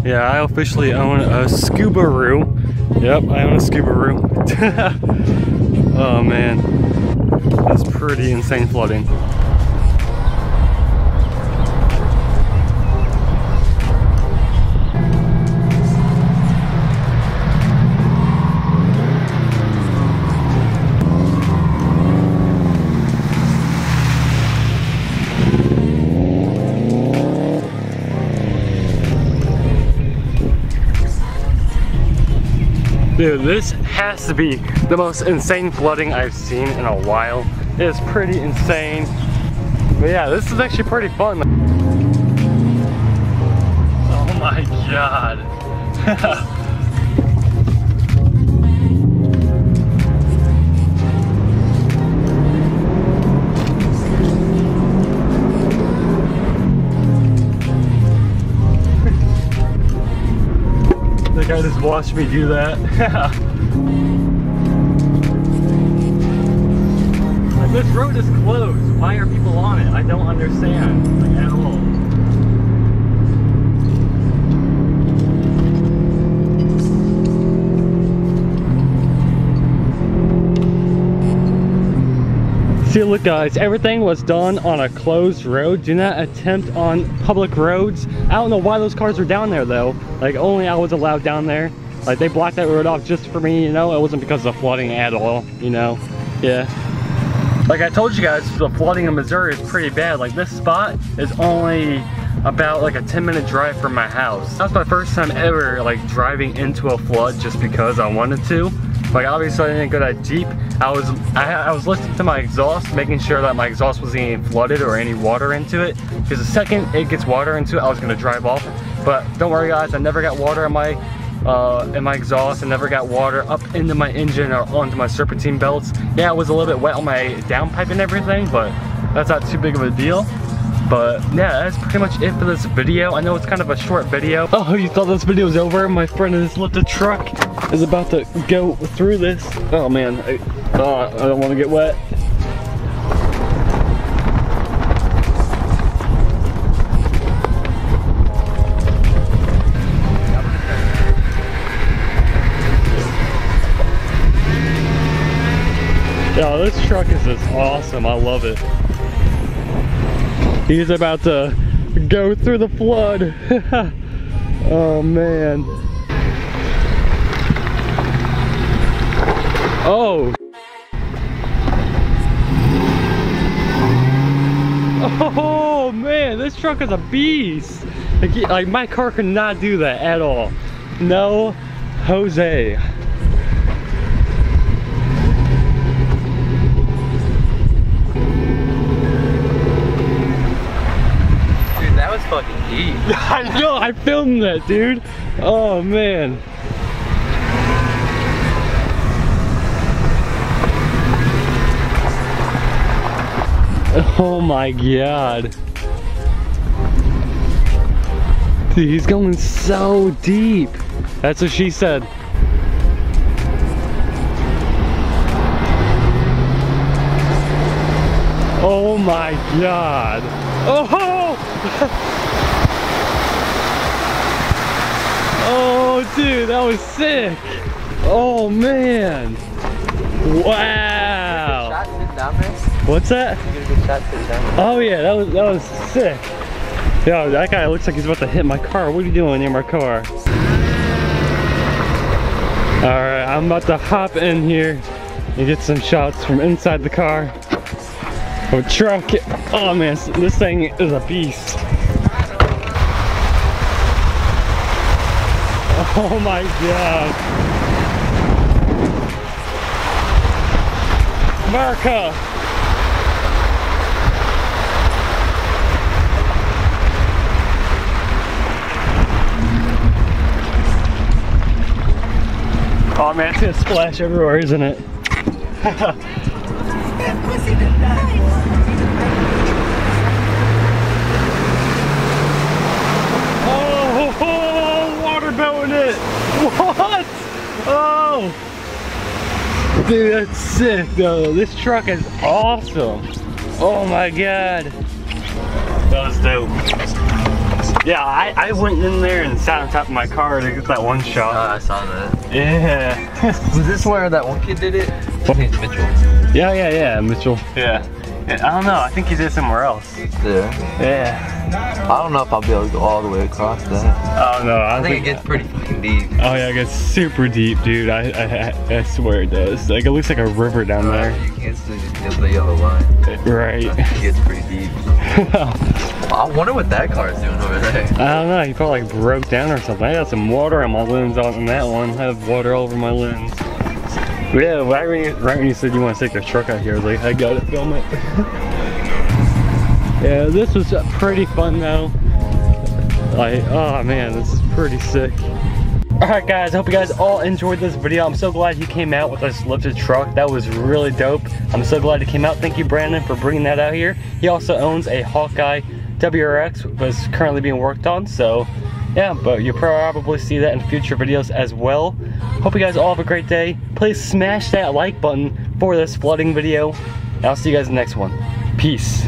Yeah, I officially own a Scubaru. Yep, I own a Scubaru. Oh man, that's pretty insane flooding. Dude, this has to be the most insane flooding I've seen in a while. It is pretty insane. But yeah, this is actually pretty fun. Oh my god. The guy just watched me do that. Like, this road is closed. Why are people on it? I don't understand, like, at all. See, look guys, everything was done on a closed road. Do not attempt on public roads. I don't know why those cars were down there though. Like, only I was allowed down there. Like, they blocked that road off just for me, you know? It wasn't because of flooding at all, you know? Yeah. Like I told you guys, the flooding in Missouri is pretty bad. Like, this spot is only about like a 10-minute drive from my house. That was my first time ever like driving into a flood just because I wanted to. Like, obviously I didn't go that deep. I was listening to my exhaust, making sure that my exhaust wasn't getting flooded or any water into it. Because the second it gets water into it, I was gonna drive off. But don't worry guys, I never got water in my exhaust. I never got water up into my engine or onto my serpentine belts. Yeah, it was a little bit wet on my downpipe and everything, but that's not too big of a deal. But yeah, that's pretty much it for this video. I know it's kind of a short video. Oh, you thought this video was over? My friend in this lifted truck is about to go through this. Oh man, I don't want to get wet. Yo, this truck is just awesome. I love it. He's about to go through the flood. Oh man. Oh. Oh man, this truck is a beast. Like my car could not do that at all. No, Jose. Fucking deep. I know, I filmed that, dude. Oh man. Oh my god. Dude, he's going so deep. That's what she said. Oh my god. Oh! Oh dude, that was sick. Oh man. Wow. Shot sitting down there? What's that? You get a good shot sitting down there? Oh yeah, that was sick. Yo, that guy looks like he's about to hit my car. What are you doing near my car? Alright, I'm about to hop in here and get some shots from inside the car. Or truck. Oh man, this thing is a beast. Oh my god. America. Oh man, it's gonna splash everywhere, isn't it? Oh, water belting it! What? Oh! Dude, that's sick though. This truck is awesome. Oh my god. That was dope. Yeah, I went in there and sat on top of my car to get that one shot. Oh, I saw that. Yeah. Was this where that one kid did it? I think it's Mitchell. Yeah, Mitchell. Yeah. I don't know, I think he did somewhere else. Yeah. I don't know if I'll be able to go all the way across that. Oh no, I think it gets pretty fucking deep. Oh yeah, it gets super deep, dude. I swear it does. Like, it looks like a river down there. You can't see the yellow line. Right. It gets pretty deep. I wonder what that car is doing over there. I don't know, he probably like broke down or something. I got some water on my lens on that one. I have water all over my lens. But yeah, right when you said you want to take the truck out here, I was like, I gotta film it. Yeah, this was pretty fun though. Like, oh man, this is pretty sick. Alright guys, I hope you guys all enjoyed this video. I'm so glad he came out with this lifted truck. That was really dope. I'm so glad he came out. Thank you, Brandon, for bringing that out here. He also owns a Hawkeye WRX, that's currently being worked on. So yeah, but you'll probably see that in future videos as well. Hope you guys all have a great day. Please smash that like button for this flooding video. And I'll see you guys in the next one. Peace.